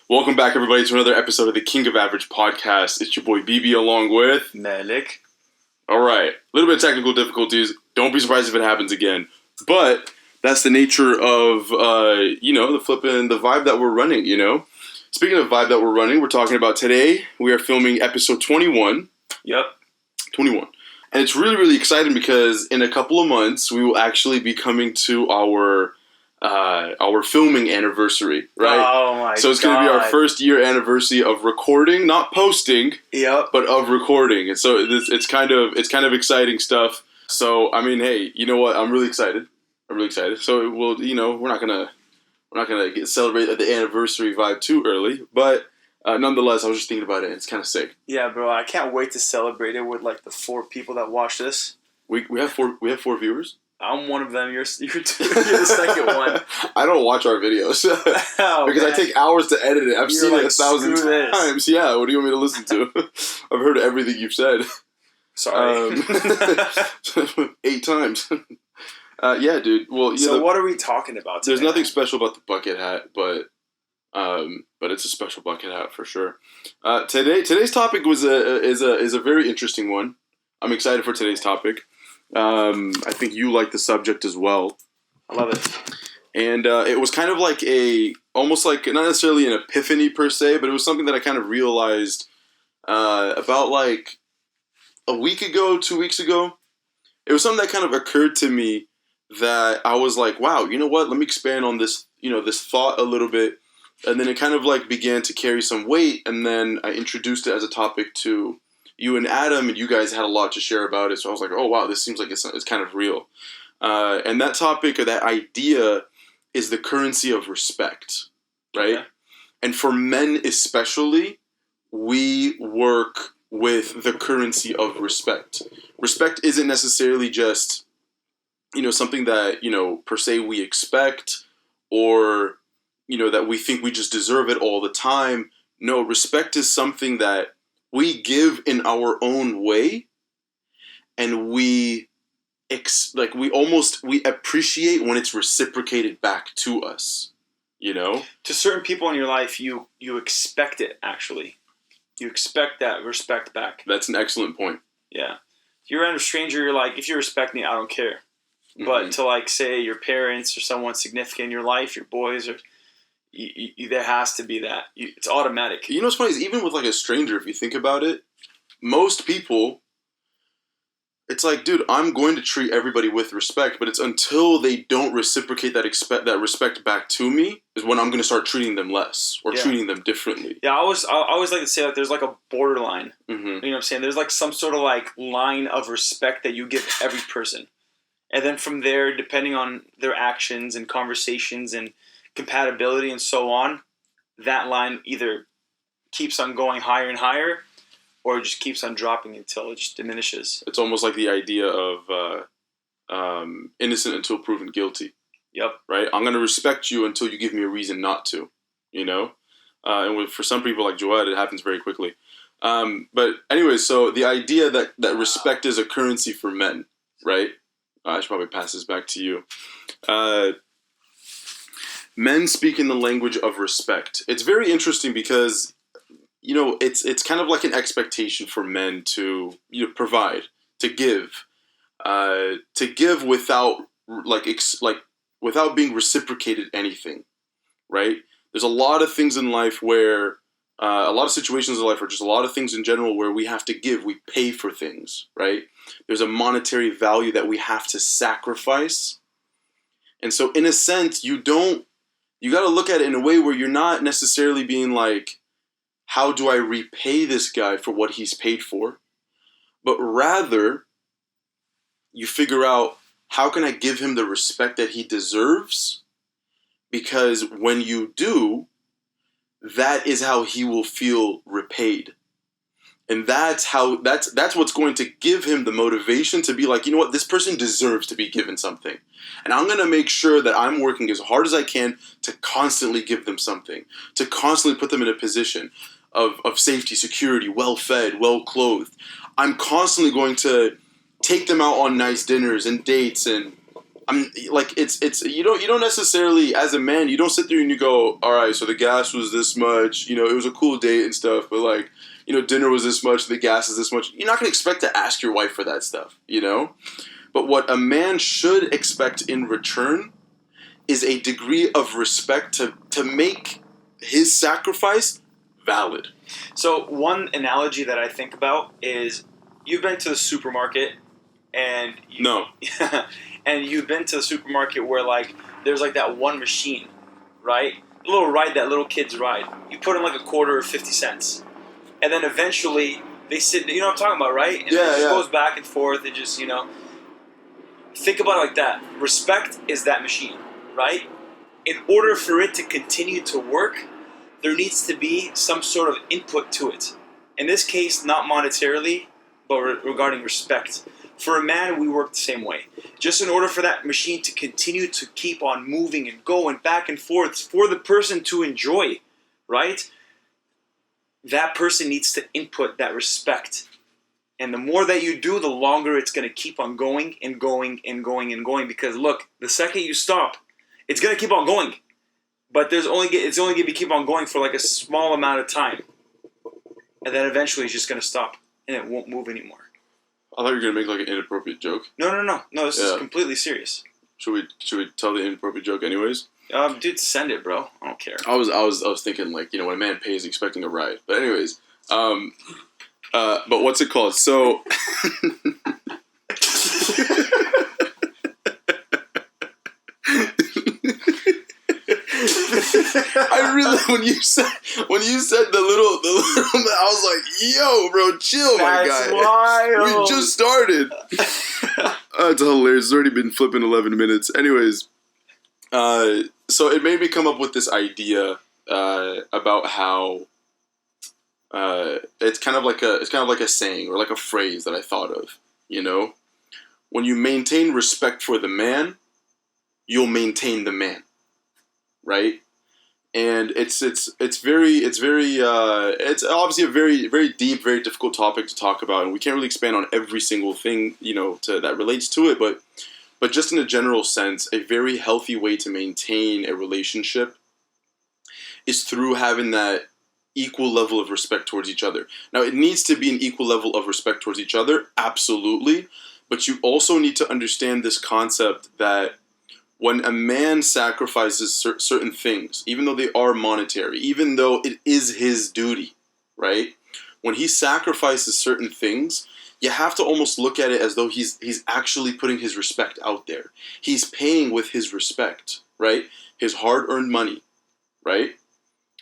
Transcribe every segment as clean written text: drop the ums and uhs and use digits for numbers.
Welcome back, everybody, to another episode of the King of Average podcast. It's your boy BB along with Malik. All right, a little bit of technical difficulties. Don't be surprised if it happens again. But that's the nature of, the flipping, the vibe that we're running, Speaking of vibe that we're running, we're talking about today. We are filming episode 21. Yep. 21. And it's really, really exciting because in a couple of months, we will actually be coming to our filming anniversary, right? Oh my god! So it's going to be our first year anniversary of recording, not posting, but of recording. And so it's kind of exciting stuff. So I mean, hey, you know what? I'm really excited. So we're not gonna celebrate the anniversary vibe too early, but nonetheless, I was just thinking about it. And it's kind of sick. Yeah, bro. I can't wait to celebrate it with like the 4 people that watch this. We have 4 viewers. I'm one of them. You're the second one. I don't watch our videos because I take hours to edit it. I've seen it 1,000 times. Yeah, what do you want me to listen to? I've heard everything you've said. Sorry. 8 times. Yeah, dude. Well, so what are we talking about today? There's nothing special about the bucket hat, but it's a special bucket hat for sure. Today's topic is a very interesting one. I'm excited for today's topic. I think you like the subject as well. I love it. And it was kind of like almost like not necessarily an epiphany per se, but it was something that I kind of realized about like a week ago, 2 weeks ago. It was something that kind of occurred to me that I was like, wow, you know what? Let me expand on this, this thought a little bit. And then it kind of like began to carry some weight. And then I introduced it as a topic to you and Adam, and you guys had a lot to share about it. So I was like, oh, wow, this seems like it's kind of real. And that topic or that idea is the currency of respect, right? Yeah. And for men especially, we work with the currency of respect. Respect isn't necessarily just, something that, per se we expect or, that we think we just deserve it all the time. No, respect is something that we give in our own way, and we appreciate when it's reciprocated back to us, To certain people in your life, you expect it, actually. You expect that respect back. That's an excellent point. Yeah. If you're around a stranger, you're like, if you respect me, I don't care. Mm-hmm. But to like, say, your parents or someone significant in your life, your boys, or there has to be that. It's automatic. You know what's funny is even with like a stranger, if you think about it, most people, it's like, dude, I'm going to treat everybody with respect, but it's until they don't reciprocate that respect back to me is when I'm going to start treating them less or treating them differently. Yeah, I always like to say that there's like a borderline. Mm-hmm. You know what I'm saying? There's like some sort of like line of respect that you give every person. And then from there, depending on their actions and conversations and compatibility and so on, that line either keeps on going higher and higher or just keeps on dropping until it just diminishes. It's almost like the idea of innocent until proven guilty. Yep. Right? I'm going to respect you until you give me a reason not to, And for some people like Joed, it happens very quickly. But anyway, so the idea that respect is a currency for men, right? I should probably pass this back to you. Men speak in the language of respect. It's very interesting because, it's kind of like an expectation for men to provide, to give without without being reciprocated anything, right? There's a lot of things in life where a lot of situations in life, or just a lot of things in general, where we have to give. We pay for things, right? There's a monetary value that we have to sacrifice. And so in a sense, you got to look at it in a way where you're not necessarily being like, how do I repay this guy for what he's paid for? But rather, you figure out, how can I give him the respect that he deserves? Because when you do, that is how he will feel repaid. And that's what's going to give him the motivation to be like, you know what, this person deserves to be given something. And I'm going to make sure that I'm working as hard as I can to constantly give them something, to constantly put them in a position of safety, security, well-fed, well-clothed. I'm constantly going to take them out on nice dinners and dates and I'm like it's you don't necessarily, as a man, you don't sit there and you go, all right, so the gas was this much, it was a cool date and stuff, but like, dinner was this much, the gas is this much. You're not gonna expect to ask your wife for that stuff, But what a man should expect in return is a degree of respect to make his sacrifice valid. So one analogy that I think about is you've been to the supermarket and No. and you've been to the supermarket where like there's like that one machine, right? A little ride that little kids ride. You put in like a quarter or 50 cents. And then eventually they sit, you know what I'm talking about, right? And it just goes back and forth. It just, think about it like that. Respect is that machine, right? In order for it to continue to work, there needs to be some sort of input to it. In this case, not monetarily, but regarding respect. For a man, we work the same way. Just in order for that machine to continue to keep on moving and going back and forth, for the person to enjoy, right? That person needs to input that respect. And the more that you do, the longer it's going to keep on going and going and going and going. Because look, the second you stop, it's going to keep on going. But it's only going to keep on going for like a small amount of time. And then eventually it's just going to stop and it won't move anymore. I thought you were going to make like an inappropriate joke. No, this is completely serious. Should we tell the inappropriate joke anyways? Dude, send it, bro. I don't care. I was thinking like, when a man pays, expecting a ride. But anyways, but what's it called? So I really, when you said the little, I was like, yo, bro, chill, my guy. Wild. We just started. It's hilarious. It's already been flipping 11 minutes. Anyways, so it made me come up with this idea about how it's kind of like a saying or like a phrase that I thought of. When you maintain respect for the man, you'll maintain the man, right? And it's obviously a very, very deep, very difficult topic to talk about, and we can't really expand on every single thing that relates to it, but just in a general sense, a very healthy way to maintain a relationship is through having that equal level of respect towards each other. Now, it needs to be an equal level of respect towards each other, absolutely, but you also need to understand this concept that when a man sacrifices certain things, even though they are monetary, even though it is his duty, right? When he sacrifices certain things, you have to almost look at it as though he's actually putting his respect out there. He's paying with his respect, right? His hard-earned money, right?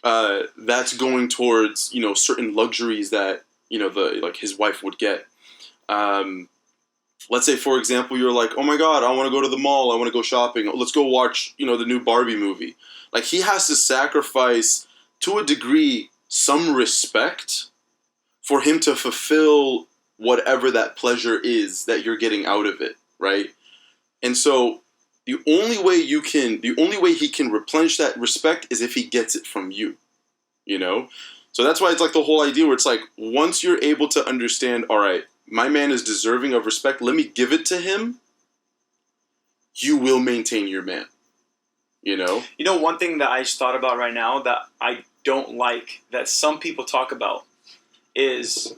That's going towards, certain luxuries that, his wife would get. Let's say, for example, you're like, oh my God, I want to go to the mall. I want to go shopping. Let's go watch, the new Barbie movie. Like, he has to sacrifice, to a degree, some respect for him to fulfill whatever that pleasure is that you're getting out of it, right? And so the only way he can replenish that respect is if he gets it from you, So that's why it's like the whole idea where it's like, once you're able to understand, all right, my man is deserving of respect, let me give it to him, you will maintain your man. One thing that I just thought about right now that I don't like, that some people talk about, is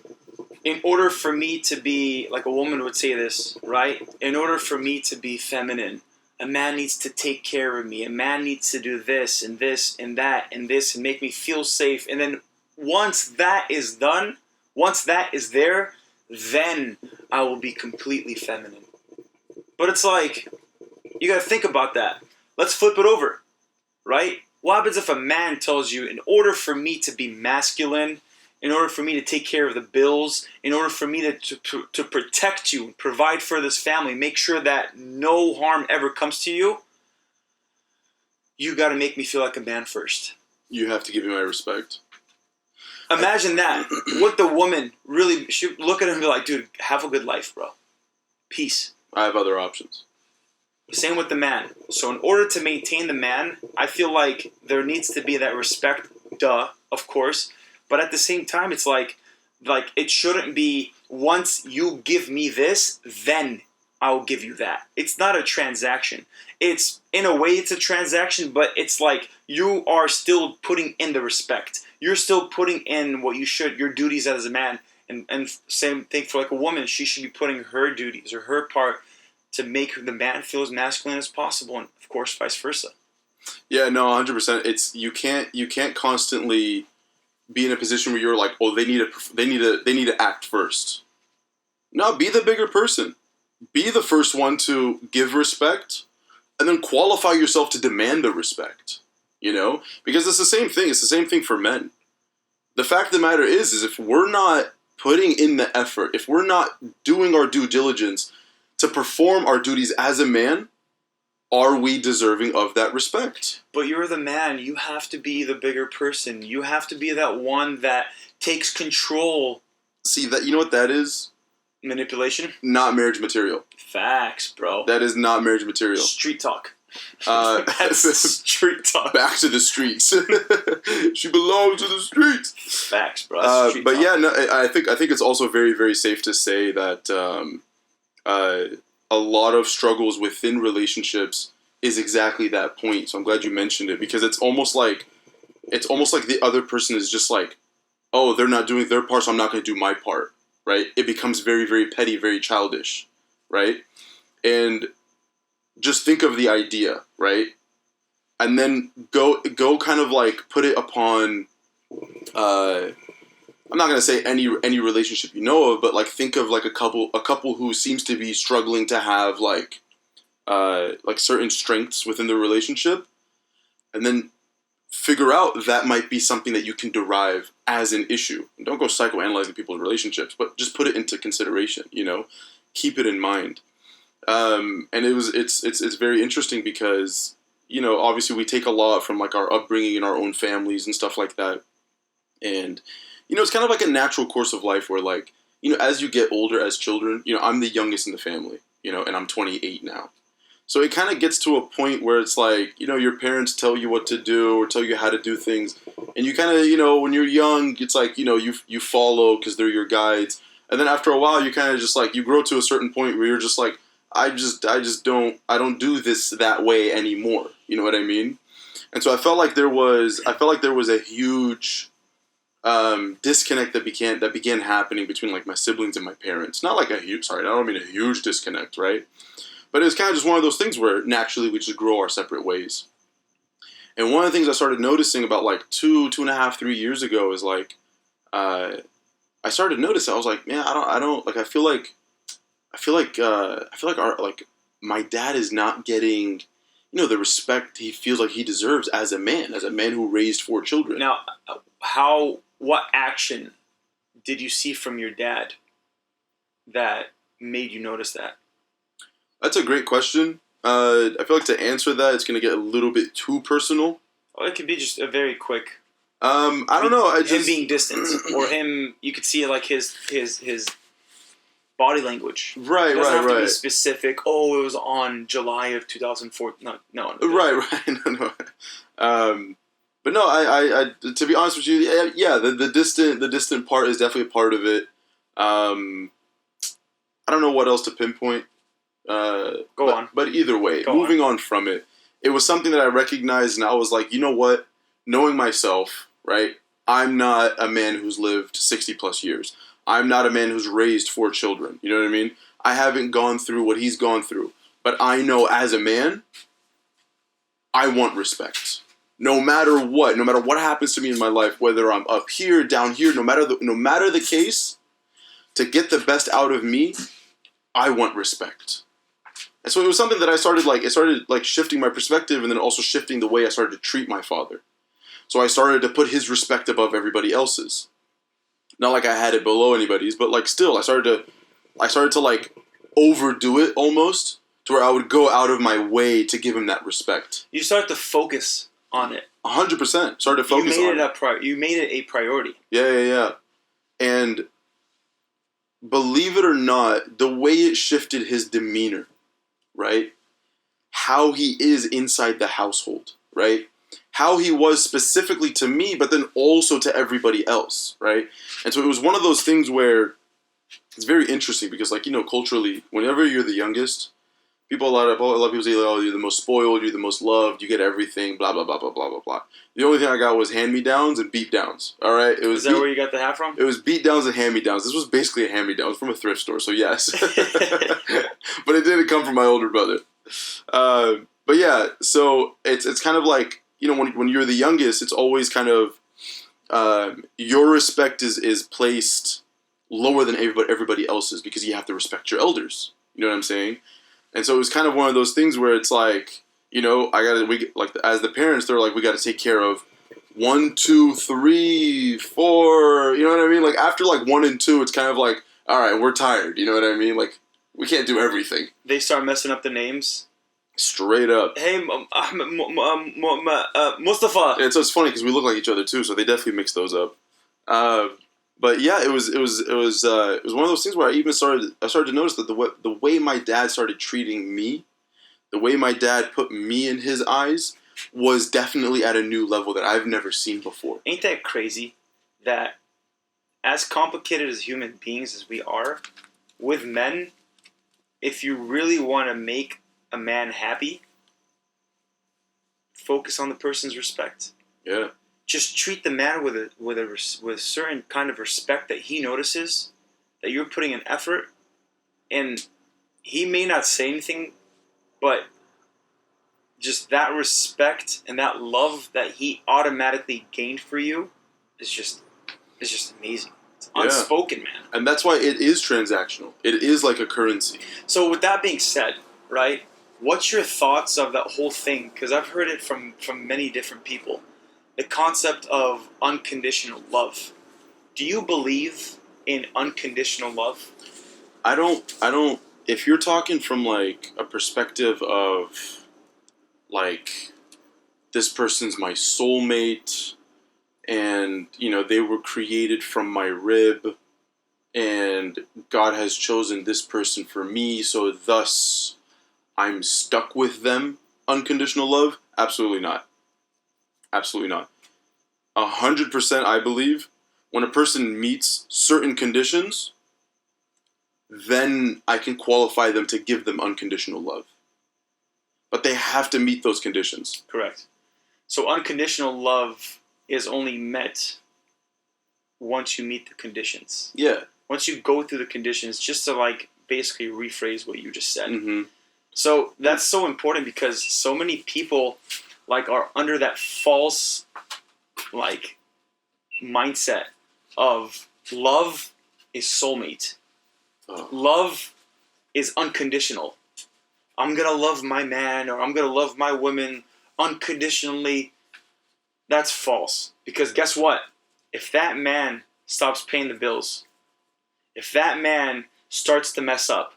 in order for me to be, like a woman would say this, right? In order for me to be feminine, a man needs to take care of me. A man needs to do this and this and that and this and make me feel safe. And then once that is done, once that is there, then I will be completely feminine. But it's like, you gotta think about that. Let's flip it over, right? What happens if a man tells you, in order for me to be masculine, in order for me to take care of the bills, in order for me to protect you, provide for this family, make sure that no harm ever comes to you, you gotta make me feel like a man first. You have to give me my respect. Imagine that. Would the woman really should look at him and be like, dude, have a good life, bro. Peace. I have other options. Same with the man. So in order to maintain the man, I feel like there needs to be that respect, of course. But at the same time, it's like it shouldn't be, once you give me this, then I'll give you that. It's not a transaction. It's, in a way, it's a transaction, but it's like you are still putting in the respect. You're still putting in what you should, your duties as a man. And same thing for like a woman. She should be putting her duties or her part to make the man feel as masculine as possible, and of course, vice versa. Yeah, no, 100%. It's you can't constantly be in a position where you're like, oh, they need to act first. No, be the bigger person. Be the first one to give respect, and then qualify yourself to demand the respect. You know, because it's the same thing. It's the same thing for men. The fact of the matter is if we're not putting in the effort, if we're not doing our due diligence to perform our duties as a man, are we deserving of that respect? But you're the man. You have to be the bigger person. You have to be that one that takes control. See, that, you know what that is? Manipulation? Not marriage material. Facts, bro. That is not marriage material. Street talk. That's street talk. Back to the streets. She belongs to the streets. Facts, bro. That's street but talk. yeah, no, I think it's also very, very safe to say that a lot of struggles within relationships is exactly that point. So I'm glad you mentioned it, because it's almost like the other person is just like, oh, they're not doing their part, so I'm not going to do my part, right? It becomes very, very petty, very childish, right? And just think of the idea, right? And then go kind of like put it upon, I'm not going to say any relationship you know of, but like think of like a couple who seems to be struggling to have like certain strengths within the relationship, and then figure out that might be something that you can derive as an issue. And don't go psychoanalyzing people's relationships, but just put it into consideration, you know, keep it in mind. And it's very interesting because, you know, obviously we take a lot from like our upbringing in our own families and stuff like that. And, you know, it's kind of like a natural course of life where, like, you know, as you get older as children, you know, I'm the youngest in the family, you know, and I'm 28 now. So it kind of gets to a point where it's like, you know, your parents tell you what to do or tell you how to do things. And you kind of, you know, when you're young, it's like, you know, you follow because they're your guides. And then after a while, you kind of just like, you grow to a certain point where you're just like, I don't do this that way anymore. You know what I mean? And so I felt like there was a huge disconnect that began happening between like my siblings and my parents. Not like I don't mean a huge disconnect, right? But it was kind of just one of those things where naturally we just grow our separate ways. And one of the things I started noticing about like 2.5, 3 years ago is like, I started noticing, I was like, man, I don't like, I feel like my dad is not getting, you know, the respect he feels like he deserves as a man who raised 4 children. Now, what action did you see from your dad that made you notice that? That's a great question. I feel like to answer that, it's going to get a little bit too personal. Well, it could be just a very quick. I don't know. Him being distant, or him, you could see like his body language. Right, it doesn't have to right. be specific. Oh, it was on July of 2004. No. Right. No. But no, I to be honest with you, yeah, the distant part is definitely a part of it. I don't know what else to pinpoint. Go on. But either way, moving on from it, it was something that I recognized, and I was like, you know what? Knowing myself, right? I'm not a man who's lived 60 plus years. I'm not a man who's raised 4 children. You know what I mean? I haven't gone through what he's gone through. But I know as a man, I want respect. No matter what happens to me in my life, whether I'm up here, down here, no matter the case, to get the best out of me, I want respect. And so it was something that I started shifting my perspective, and then also shifting the way I started to treat my father. So I started to put his respect above everybody else's. Not like I had it below anybody's, but like still, I started to like overdo it almost, to where I would go out of my way to give him that respect. You started to focus on it. 100%. Started to focus on it. You made it a priority. Yeah. And believe it or not, the way it shifted his demeanor, right? How he is inside the household, right? How he was specifically to me, but then also to everybody else, right? And so it was one of those things where it's very interesting because, like, culturally, whenever you're the youngest, a lot of people say, oh, you're the most spoiled, you're the most loved, you get everything, blah, blah, blah, blah, blah, blah, blah. The only thing I got was hand-me-downs and beat-downs, all right? Is that where you got the hat from? It was beat-downs and hand-me-downs. This was basically a hand-me-down. It was from a thrift store, so yes. But it didn't come from my older brother. But yeah, so it's kind of like, when you're the youngest, it's always kind of, your respect is placed lower than everybody else's because you have to respect your elders. You know what I'm saying? And so it was kind of one of those things where it's like, as the parents, they're like, we got to take care of 1, 2, 3, 4. You know what I mean? Like after like 1 and 2, it's kind of like, all right, we're tired. You know what I mean? Like we can't do everything. They start messing up the names. Straight up. Hey, Mustafa. Yeah, so it's funny because we look like each other too, so they definitely mix those up. But yeah, it was one of those things where I started to notice that the way my dad started treating me, the way my dad put me in his eyes, was definitely at a new level that I've never seen before. Ain't that crazy? That as complicated as human beings as we are, with men, if you really want to make a man happy, focus on the person's respect. Yeah. Just treat the man with a certain kind of respect that he notices that you're putting an effort, and he may not say anything, but just that respect and that love that he automatically gained for you is just amazing. It's unspoken, man. And that's why it is transactional. It is like a currency. So with that being said, right, what's your thoughts of that whole thing? Because I've heard it from many different people. The concept of unconditional love. Do you believe in unconditional love? I don't, if you're talking from like a perspective of like this person's my soulmate and they were created from my rib and God has chosen this person for me, so thus I'm stuck with them, unconditional love? Absolutely not. Absolutely not. 100% I believe when a person meets certain conditions, then I can qualify them to give them unconditional love. But they have to meet those conditions. Correct. So unconditional love is only met once you meet the conditions. Yeah. Once you go through the conditions, just to like basically rephrase what you just said. Mm-hmm. So that's so important because so many people like are under that false like mindset of love is soulmate. Oh. Love is unconditional. I'm going to love my man or I'm going to love my woman unconditionally. That's false. Because guess what? If that man stops paying the bills, if that man starts to mess up,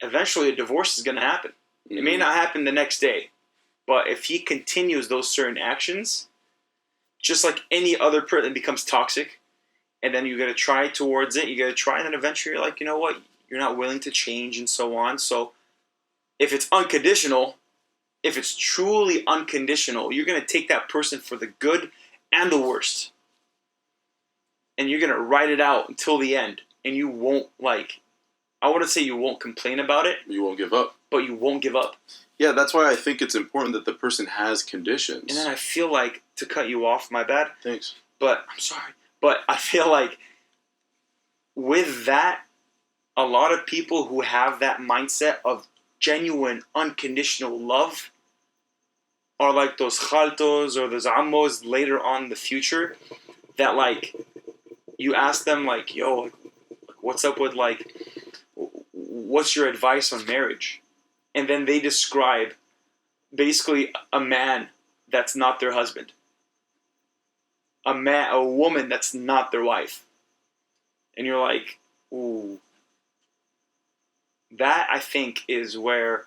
eventually a divorce is going to happen. Mm-hmm. It may not happen the next day, but if he continues those certain actions, just like any other person, it becomes toxic, and then you got to try towards it, you got to try, and then eventually you're like, you know what, you're not willing to change and so on. So if it's unconditional, if it's truly unconditional, you're going to take that person for the good and the worst. And you're going to ride it out until the end. And you won't I wouldn't say you won't complain about it. You won't give up. But you won't give up. Yeah, that's why I think it's important that the person has conditions. And then I feel like, to cut you off, my bad. Thanks. But, I'm sorry. But I feel like with that, a lot of people who have that mindset of genuine, unconditional love are like those khaltos or those ammos later on in the future that, like, you ask them, like, yo, what's up with, like, what's your advice on marriage? And then they describe basically a man that's not their husband. A woman that's not their wife. And you're like, ooh. That, I think, is where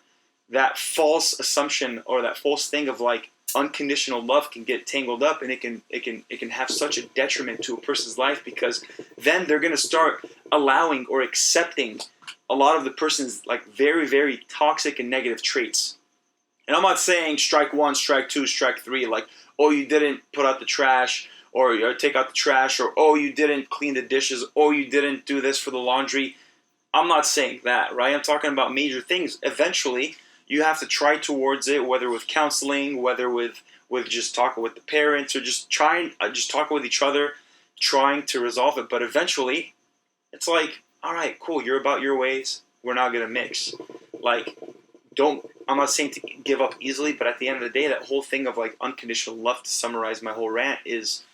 that false assumption or that false thing of like unconditional love can get tangled up, and it can have such a detriment to a person's life, because then they're going to start allowing or accepting a lot of the person's like very, very toxic and negative traits. And I'm not saying strike one, strike two, strike three, like, oh, you didn't put out the trash, or take out the trash, or oh, you didn't clean the dishes, or you didn't do this for the laundry. I'm not saying that, right? I'm talking about major things. Eventually, you have to try towards it, whether with counseling, whether with just talking with the parents, or just talking with each other, trying to resolve it. But eventually, it's like, all right, cool, you're about your ways. We're not gonna mix. Like, I'm not saying to give up easily, but at the end of the day, that whole thing of like unconditional love, to summarize my whole rant, is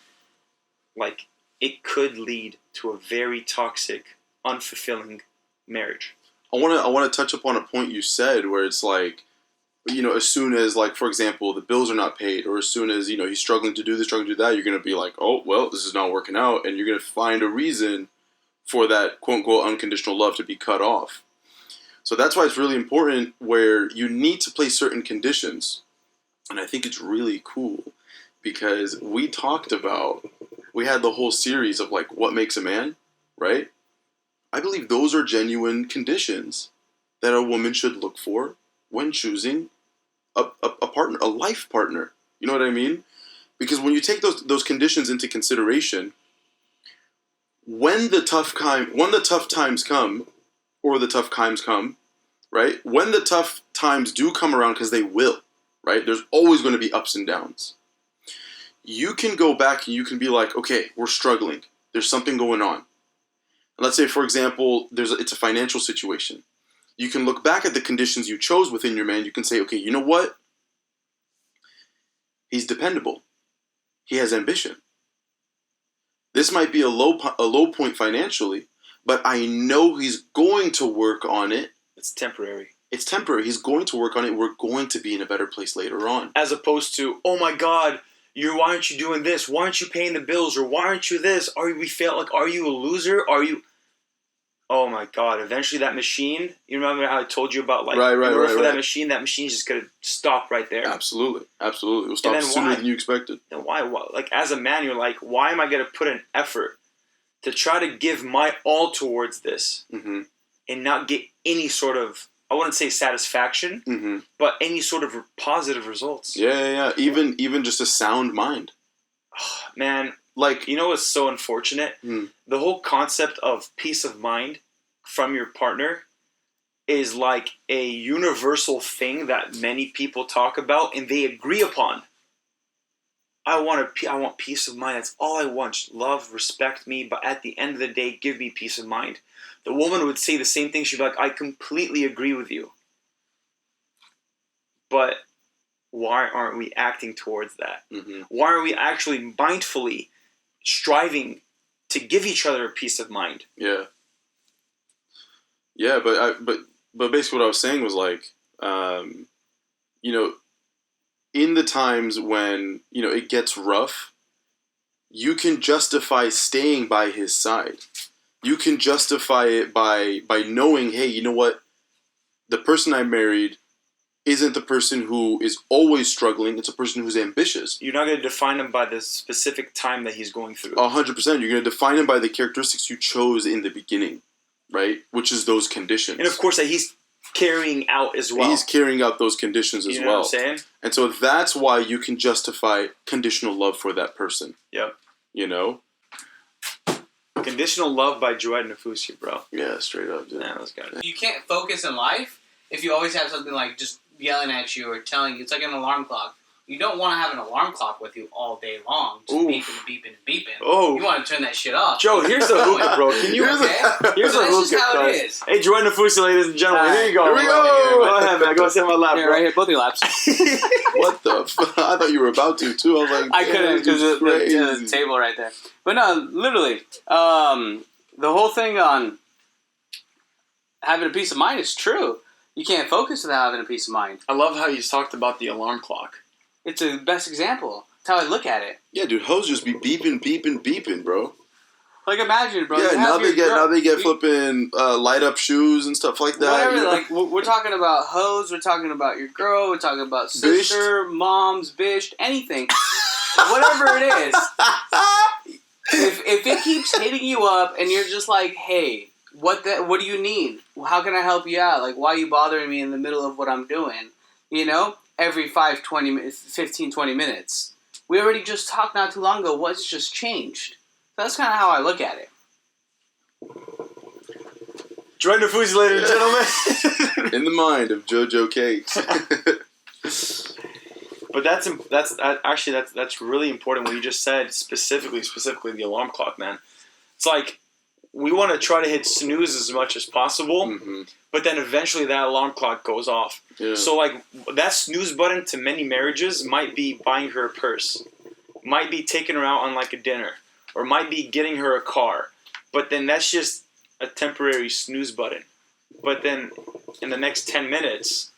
like it could lead to a very toxic, unfulfilling marriage. I want to touch upon a point you said where it's like, as soon as, like, for example, the bills are not paid, or as soon as, he's struggling to do this, struggling to do that, you're going to be like, oh, well, this is not working out, and you're going to find a reason for that quote-unquote unconditional love to be cut off. So that's why it's really important where you need to place certain conditions. And I think it's really cool because we had the whole series of like what makes a man, right? I believe those are genuine conditions that a woman should look for when choosing a partner, a life partner. You know what I mean? Because when you take those conditions into consideration, when the tough times come, or the tough times come, right? When the tough times do come around, because they will, right? There's always going to be ups and downs. You can go back and you can be like, okay, we're struggling. There's something going on. Let's say, for example, it's a financial situation. You can look back at the conditions you chose within your man. You can say, okay, you know what? He's dependable. He has ambition. This might be a low point financially, but I know he's going to work on it. It's temporary. It's temporary. He's going to work on it. We're going to be in a better place later on. As opposed to, oh my God, why aren't you doing this? Why aren't you paying the bills? Or why aren't you this? Are you a loser? Oh my God, eventually that machine, you remember how I told you about, like, in order for that machine's just going to stop right there. Absolutely. It will stop sooner than you expected. Then why? Like, as a man, you're like, why am I going to put an effort to try to give my all towards this and not get any sort of, I wouldn't say satisfaction, but any sort of positive results? Yeah. Even just a sound mind. Oh, man, like, what's so unfortunate? The whole concept of peace of mind from your partner is like a universal thing that many people talk about and they agree upon. I want peace of mind. That's all I want. Just love, respect me, but at the end of the day, give me peace of mind. The woman would say the same thing. She'd be like, I completely agree with you. But why aren't we acting towards that? Why aren't we actually mindfully striving to give each other a peace of mind? Yeah, but basically what I was saying was like, in the times when it gets rough, you can justify staying by his side. You can justify it by knowing, hey, you know what, the person I married isn't the person who is always struggling. It's a person who's ambitious. You're not going to define him by the specific time that he's going through. 100%. You're going to define him by the characteristics you chose in the beginning, right? Which is those conditions. And of course that he's carrying out as well. He's carrying out those conditions as well. You know what I'm saying? And so that's why you can justify conditional love for that person. Yep. Conditional Love by Joed Nafusi, bro. Yeah, straight up, dude. Yeah, that's good. You can't focus in life if you always have something like just yelling at you or telling you. It's like an alarm clock. You don't want to have an alarm clock with you all day long, just beeping and beeping. Oh. You want to turn that shit off. Joe, here's the hookah, bro. Can you? Okay? Here's the That's just hookah. how it is. Hey, Joed Nafusi, ladies and gentlemen. Here you go. Here we go. Go ahead, man. Go sit on my lap, Yeah, bro. right here, both your laps. What the fuck? I thought you were about to, too. I was like, I couldn't because the the table right there. But no, literally, the whole thing on having a peace of mind is true. You can't focus without having a peace of mind. I love how you talked about the alarm clock. It's the best example. That's how I look at it. Yeah, dude, hoes just be beeping, bro. Like, imagine, bro. Yeah, now they get flipping light up shoes and stuff like that. Whatever, like, we're talking about hoes, we're talking about your girl, we're talking about sister, moms, bitch, anything. Whatever it is. If it keeps hitting you up and you're just like, hey, what do you need? How can I help you out? Like, why are you bothering me in the middle of what I'm doing? Every 15, 20 minutes. we already just talked not too long ago. What's just changed? So that's kind of how I look at it. Join Nafusi, ladies and gentlemen. In the mind of JoJo Cakes. But that's really important what you just said, specifically the alarm clock, man. It's like we want to try to hit snooze as much as possible, Mm-hmm. but then eventually that alarm clock goes off. Yeah. So like that snooze button to many marriages might be buying her a purse, might be taking her out on like a dinner, or might be getting her a car. But then that's just a temporary snooze button. But then in the next 10 minutes,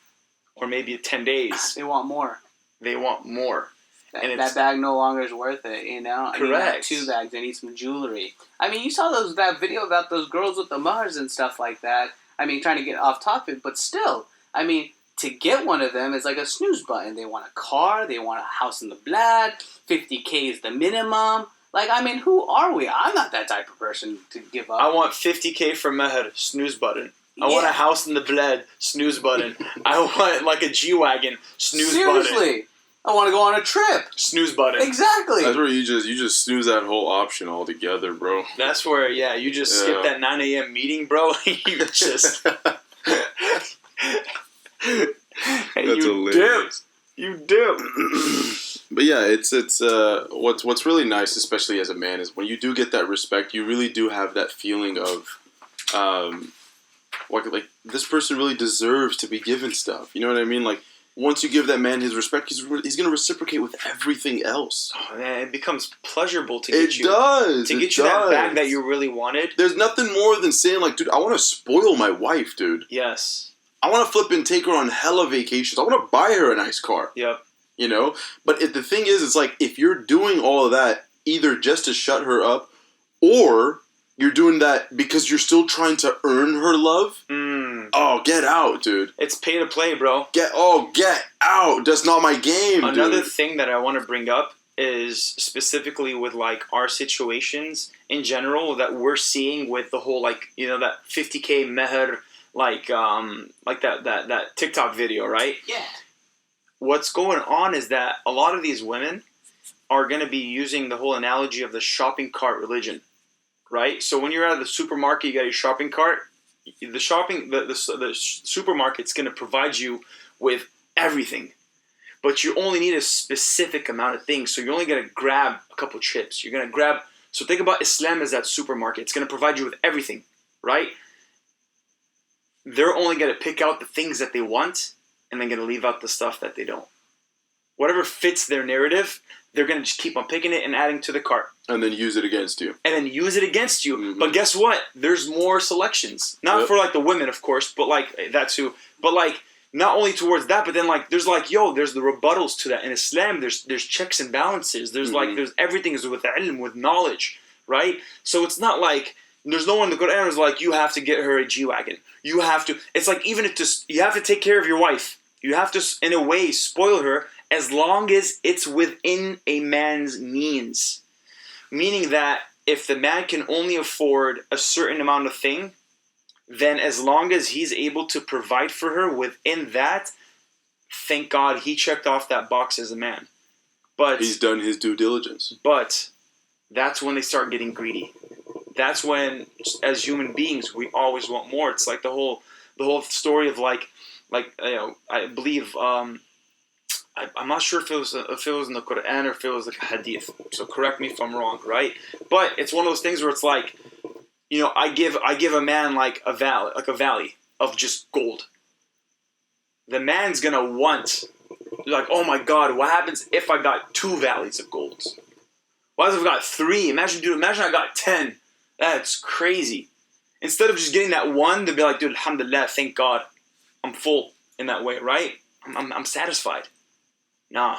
or maybe 10 days, They want more. they want more. And That bag no longer is worth it, you know? I need Correct. like 2 bags. I need some jewelry. I mean, you saw that video about those girls with the mahars and stuff like that. I mean, trying to get off topic, but still. I mean, to get one of them is like a snooze button. They want a car. They want a house in the blood. 50K is the minimum. Like, I mean, who are we? I'm not that type of person to give up. I want 50K for Meher, snooze button. I want a house in the bled, snooze button. I want like a G-Wagon, snooze button. Seriously. I want to go on a trip. Snooze button. Exactly. That's where you just snooze that whole option altogether, bro. That's where, yeah, you just skip that 9 a.m. meeting, bro. You just... That's hilarious. You dip. But yeah, it's what's really nice, especially as a man, is when you do get that respect, you really do have that feeling of, like this person really deserves to be given stuff. You know what I mean? Like once you give that man his respect, he's gonna reciprocate with everything else. Oh man, it becomes pleasurable to get you that bag that you really wanted. There's nothing more than saying like, dude, I want to spoil my wife, dude. Yes. I want to flip and take her on hella vacations. I want to buy her a nice car. Yep. You know? But the thing is, it's like, if you're doing all of that, either just to shut her up, or you're doing that because you're still trying to earn her love, oh, get out, dude. It's pay to play, bro. Get out. That's not my game, Another dude. thing that I want to bring up is specifically with like our situations in general that we're seeing with the whole like, you know, that 50K meher, like that TikTok video, right? Yeah. What's going on is that a lot of these women are going to be using the whole analogy of the shopping cart religion, right? So when you're at the supermarket, you got your shopping cart. The supermarket's going to provide you with everything, but you only need a specific amount of things. So you're only going to grab a couple chips. You're going to grab. So think about Islam as that supermarket. It's going to provide you with everything, right? They're only going to pick out the things that they want, and then going to leave out the stuff that they don't. Whatever fits their narrative, they're going to just keep on picking it and adding to the cart. And then use it against you. Mm-hmm. But guess what? There's more selections. Not for like the women, of course, but like that too. But like not only towards that, but then like there's like there's the rebuttals to that. In Islam, there's checks and balances. There's like there's everything is with ilm, with knowledge, right? So it's not like there's no one in the Quran is like you have to get her a G-Wagon. You have to. It's like even if you have to take care of your wife. You have to, in a way, spoil her as long as it's within a man's means. Meaning that if the man can only afford a certain amount of thing, then as long as he's able to provide for her within that, thank God he checked off that box as a man. But he's done his due diligence. But that's when they start getting greedy. That's when, as human beings, we always want more. It's like the whole story of like I believe I'm not sure if it was in the Quran or if it was like a hadith. So correct me if I'm wrong, right? But it's one of those things where it's like, you know, I give a man like a valley of just gold. The man's gonna want, like, oh my God, what happens if I got 2 valleys of gold? What if I got 3? Imagine I got 10. That's crazy. Instead of just getting that one, they'd be like, dude, alhamdulillah, thank God. I'm full in that way, right? I'm satisfied. Nah.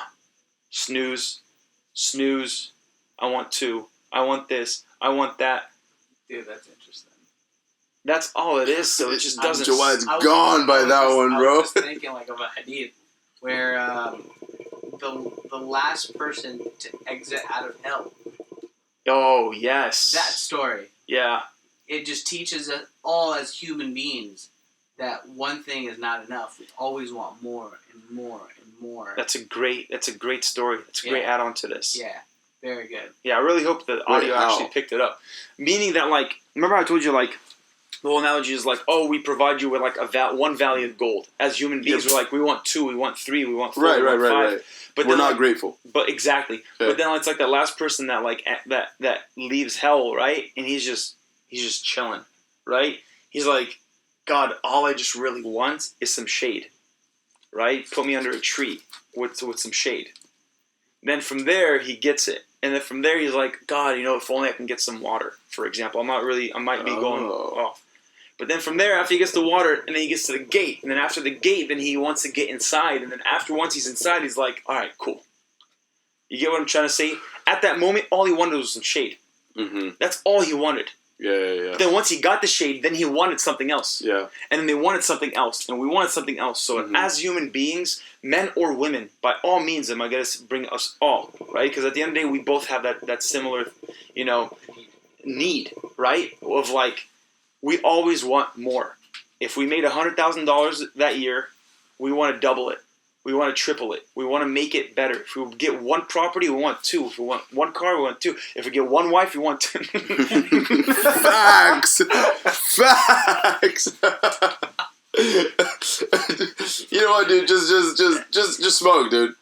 Snooze. I want 2. I want this. I want that. Dude, that's interesting. That's all it is, so it just doesn't... Jawad's gone by that one, bro. I was just thinking like of a hadith where the last person to exit out of hell. Oh, yes. That story. Yeah. It just teaches us all as human beings that one thing is not enough. We always want more and more and more. That's a great story. That's a great Yeah. add-on to this. Yeah, very good. Yeah, I really hope the audio how? actually picked it up. Meaning that, like, remember I told you, like, the whole analogy is like, oh, we provide you with like one value of gold. As human beings, Yeah. we're like, we want 2, we want 3, we want 4, Right, we want 5. right. But We're then, not like, grateful. But exactly. Okay. But then it's like that last person that like that leaves hell, right? And he's just chilling, right? He's like, God, all I just really want is some shade, right? Put me under a tree with some shade. Then from there he gets it, and then from there he's like, God, if only I can get some water, for example. I might be going off. But then from there, after he gets the water, and then he gets to the gate, and then after the gate, then he wants to get inside, and then once he's inside, he's like, all right, cool. You get what I'm trying to say? At that moment, all he wanted was some shade. Mm-hmm. That's all he wanted. Yeah. But then once he got the shade, then he wanted something else. Yeah. And then they wanted something else, and we wanted something else. So as human beings, men or women, by all means, am I going to bring us all, right? Because at the end of the day, we both have that similar, need, right? Of like, we always want more. If we made $100,000 that year, we want to double it. We want to triple it. We want to make it better. If we get one property, we want 2. If we want one car, we want 2. If we get one wife, we want 2. Facts. You know what, dude? Just smoke, dude.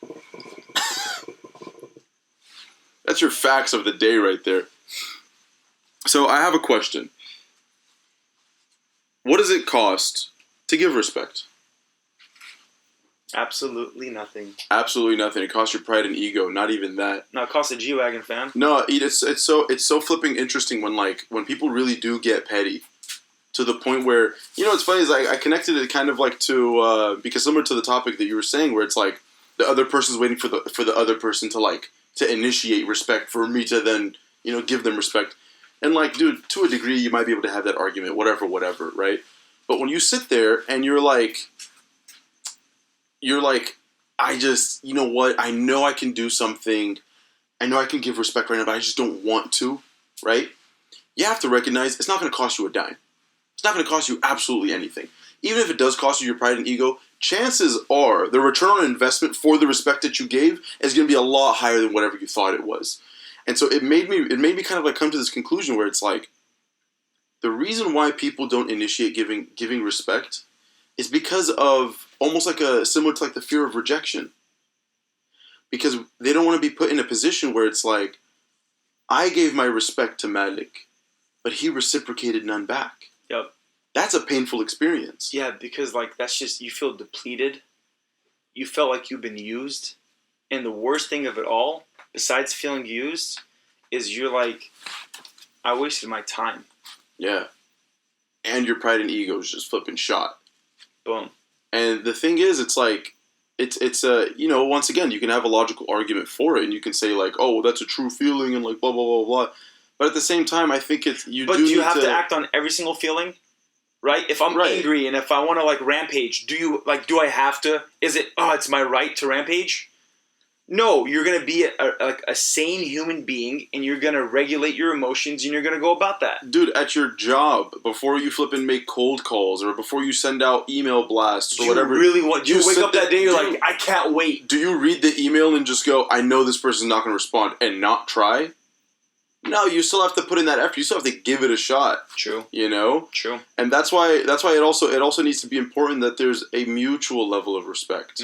That's your facts of the day right there. So I have a question. What does it cost to give respect? Absolutely nothing. Absolutely nothing. It costs your pride and ego. Not even that. No, it costs a G-Wagon, fam. No, it's so flipping interesting when people really do get petty, to the point where, it's funny is I connected it kind of like to because similar to the topic that you were saying, where it's like the other person's waiting for the other person to initiate respect for me to then give them respect. And like, dude, to a degree, you might be able to have that argument, whatever, right? But when you sit there and you're like, I just, you know what? I know I can do something. I know I can give respect right now, but I just don't want to, right? You have to recognize it's not going to cost you a dime. It's not going to cost you absolutely anything. Even if it does cost you your pride and ego, chances are the return on investment for the respect that you gave is going to be a lot higher than whatever you thought it was. And so it made me kind of like come to this conclusion where it's like, the reason why people don't initiate giving respect is because of almost like similar to like the fear of rejection. Because they don't want to be put in a position where it's like, I gave my respect to Malik, but he reciprocated none back. Yep. That's a painful experience. Yeah, because like that's just, you feel depleted. You felt like you've been used. And the worst thing of it all, besides feeling used, is you're like, I wasted my time. Yeah. And your pride and ego is just flipping shot. Boom. And the thing is, it's like, it's once again, you can have a logical argument for it, and you can say like, oh, well, that's a true feeling, and like blah blah blah blah. But at the same time, I think it's But do you have to act on every single feeling, right? If I'm angry and if I want to like rampage, do I have to? Is it it's my right to rampage? No, you're gonna be a sane human being, and you're gonna regulate your emotions, and you're gonna go about that. Dude, at your job, before you flip and make cold calls, or before you send out email blasts, or whatever. Do you wake up that day, you're like, I can't wait. Do you read the email and just go, I know this person's not gonna respond, and not try? No, you still have to put in that effort. You still have to give it a shot. True. True. And that's why it also needs to be important that there's a mutual level of respect.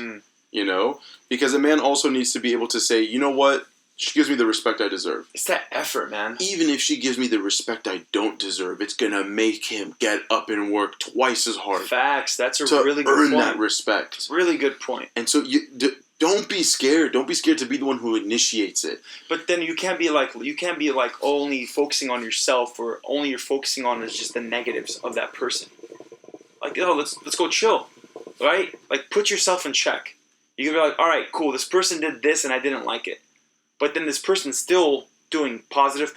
Because a man also needs to be able to say, you know what, she gives me the respect I deserve. It's that effort, man. Even if she gives me the respect I don't deserve, it's gonna make him get up and work twice as hard. Facts. That's a to really good earn point. that respect. Really good point. And so don't be scared. Don't be scared to be the one who initiates it. But then you can't be like only focusing on yourself, or only you're focusing on is just the negatives of that person. Like, let's go chill, right? Like, put yourself in check. You can be like, all right, cool, this person did this and I didn't like it. But then this person's still doing positive,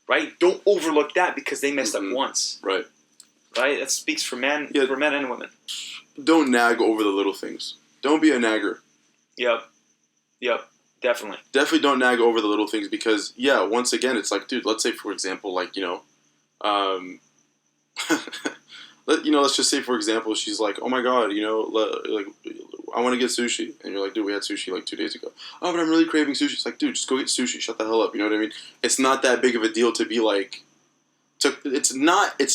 right? Don't overlook that because they messed up once. Right. Right? That speaks for men and women. Don't nag over the little things. Don't be a nagger. Yep. Definitely. Definitely don't nag over the little things because, once again, it's like, dude, let's say, for example, like, let's just say, for example, she's like, oh my God, I want to get sushi. And you're like, dude, we had sushi like 2 days ago. Oh, but I'm really craving sushi. It's like, dude, just go get sushi. Shut the hell up. You know what I mean? It's not that big of a deal to be like, it's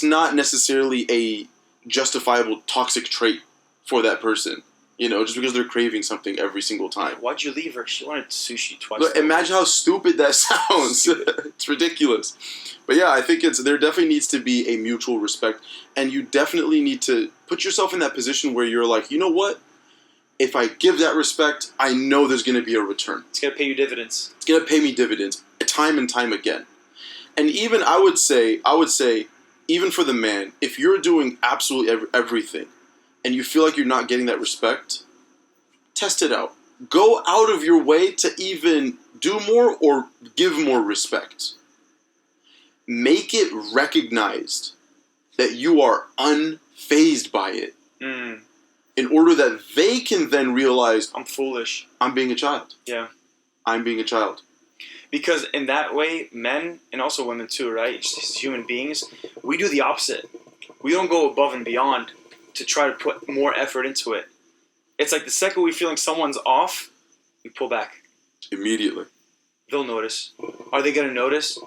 not necessarily a justifiable toxic trait for that person. You know, just because they're craving something every single time. Why'd you leave her? She wanted sushi twice. Look, imagine how stupid that sounds. It's ridiculous. But yeah, I think there definitely needs to be a mutual respect. And you definitely need to put yourself in that position where you're like, you know what? If I give that respect, I know there's going to be a return. It's going to pay you dividends. It's going to pay me dividends time and time again. And even, I would say, even for the man, if you're doing absolutely everything and you feel like you're not getting that respect, test it out. Go out of your way to even do more or give more respect. Make it recognized that you are unfazed by it. In order that they can then realize, I'm foolish. I'm being a child. Yeah. I'm being a child. Because in that way, men, and also women too, right? Just as human beings, we do the opposite. We don't go above and beyond to try to put more effort into it. It's like the second we're feeling someone's off, we pull back. Immediately. They'll notice. Are they going to notice?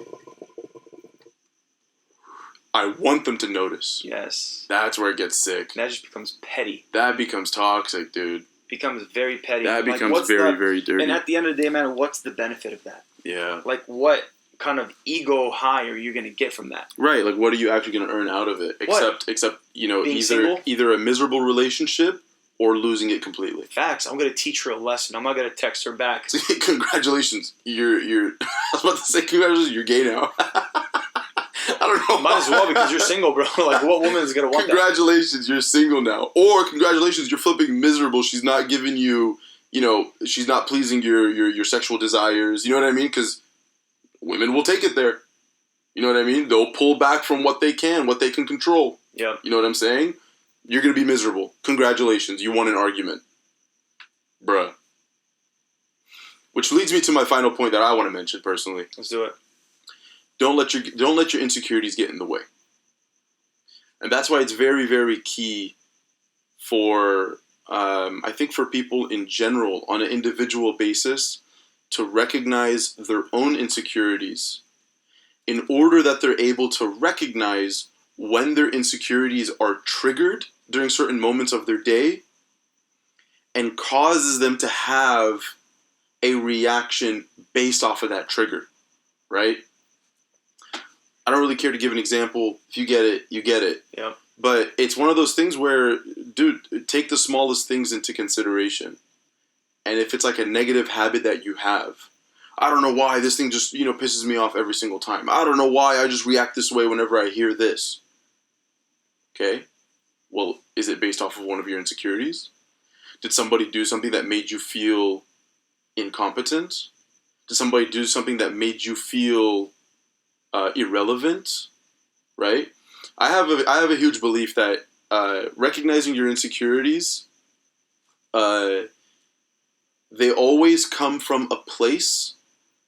I want them to notice. Yes. That's where it gets sick. That just becomes petty. That becomes toxic, dude. Becomes very petty. That becomes very dirty. And at the end of the day, man, what's the benefit of that? Yeah. Like, what kind of ego high are you going to get from that? Right. Like, what are you actually going to earn out of it? Except you know, Being single? either a miserable relationship or losing it completely. Facts. I'm going to teach her a lesson. I'm not going to text her back. Congratulations. You're I was about to say, congratulations, you're gay now. I don't know. Might as well, because you're single, bro. Like, what woman is going to want Congratulations, you're single now. Or congratulations, you're flipping miserable. She's not giving you, you know, she's not pleasing your sexual desires. You know what I mean? Because women will take it there. You know what I mean? They'll pull back from what they can control. Yep. You know what I'm saying? You're going to be miserable. Congratulations, you won an argument. Bruh. Which leads me to my final point that I want to mention personally. Let's do it. Don't let your insecurities get in the way. And that's why it's very, very key for, I think for people in general, on an individual basis, to recognize their own insecurities in order that they're able to recognize when their insecurities are triggered during certain moments of their day and causes them to have a reaction based off of that trigger, right? I don't really care to give an example. If you get it, you get it. Yeah. But it's one of those things where, dude, take the smallest things into consideration. And if it's like a negative habit that you have, I don't know why this thing just, pisses me off every single time. I don't know why I just react this way whenever I hear this. Okay? Well, is it based off of one of your insecurities? Did somebody do something that made you feel incompetent? Did somebody do something that made you feel irrelevant? Right? I have a huge belief that recognizing your insecurities, they always come from a place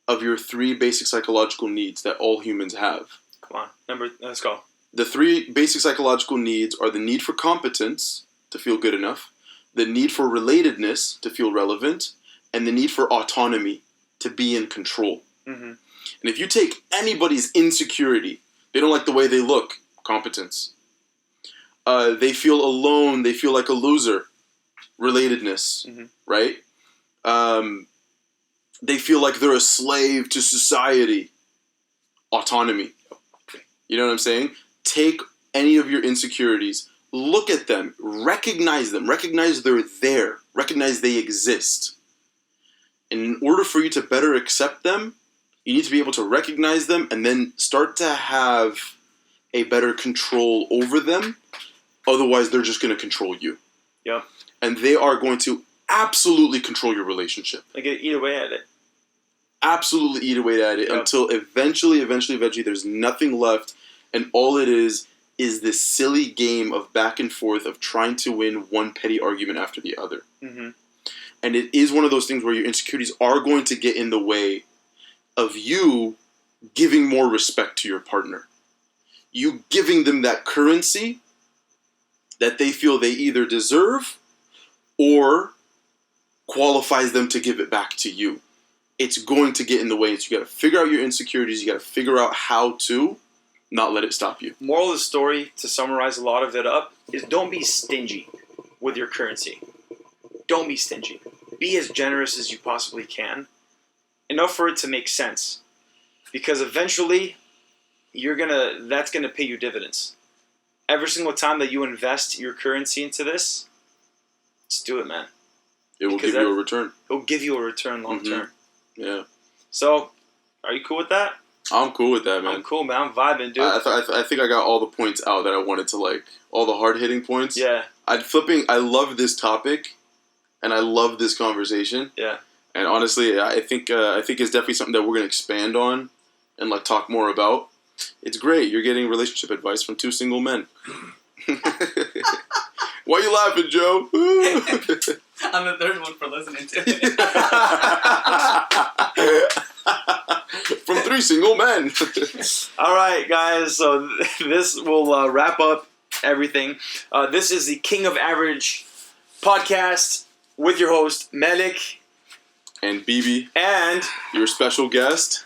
of your 3 basic psychological needs that all humans have. Come on, let's go. The 3 basic psychological needs are the need for competence to feel good enough, the need for relatedness to feel relevant, and the need for autonomy to be in control. Mm-hmm. And if you take anybody's insecurity, they don't like the way they look, competence. They feel alone, they feel like a loser, relatedness, mm-hmm. right? They feel like they're a slave to society, autonomy. You know what I'm saying? Take any of your insecurities, look at them, recognize they're there, recognize they exist. And in order for you to better accept them, you need to be able to recognize them and then start to have a better control over them. Otherwise, they're just going to control you. Yep. And they are going to absolutely control your relationship. Like, eat away at it. Absolutely eat away at it until eventually, there's nothing left. And all it is this silly game of back and forth of trying to win one petty argument after the other. Mm-hmm. And it is one of those things where your insecurities are going to get in the way of you giving more respect to your partner. You giving them that currency that they feel they either deserve or qualifies them to give it back to you. It's going to get in the way. So you got to figure out your insecurities. You got to figure out how to not let it stop you. Moral of the story, to summarize a lot of it up, is don't be stingy with your currency. Don't be stingy. Be as generous as you possibly can. Enough for it to make sense. Because eventually, that's gonna pay you dividends. Every single time that you invest your currency into this, just do it, man. It will give you a return. It'll give you a return long term. Yeah. So, are you cool with that? I'm cool with that, man. I'm cool, man. I'm vibing, dude. I think I got all the points out that I wanted to, like, all the hard-hitting points. Yeah. I love this topic, and I love this conversation. Yeah. And honestly, I think it's definitely something that we're going to expand on and, like, talk more about. It's great. You're getting relationship advice from two single men. Why are you laughing, Joe? I'm the third one for listening to it. From three single men. All right, guys. So this will wrap up everything. This is the King of Average podcast with your host, Melik. And Bibi. And your special guest.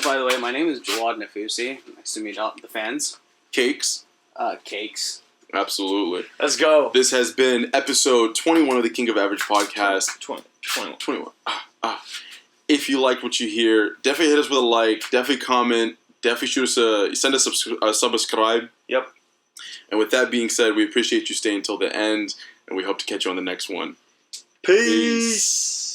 By the way, my name is Jawad Nafusi. Nice to meet all the fans. Cakes. Cakes. Absolutely. Let's go. This has been episode 21 of the King of Average podcast. 21. If you like what you hear, definitely hit us with a like. Definitely comment. Definitely send us a subscribe. Yep. And with that being said, we appreciate you staying till the end, and we hope to catch you on the next one. Peace.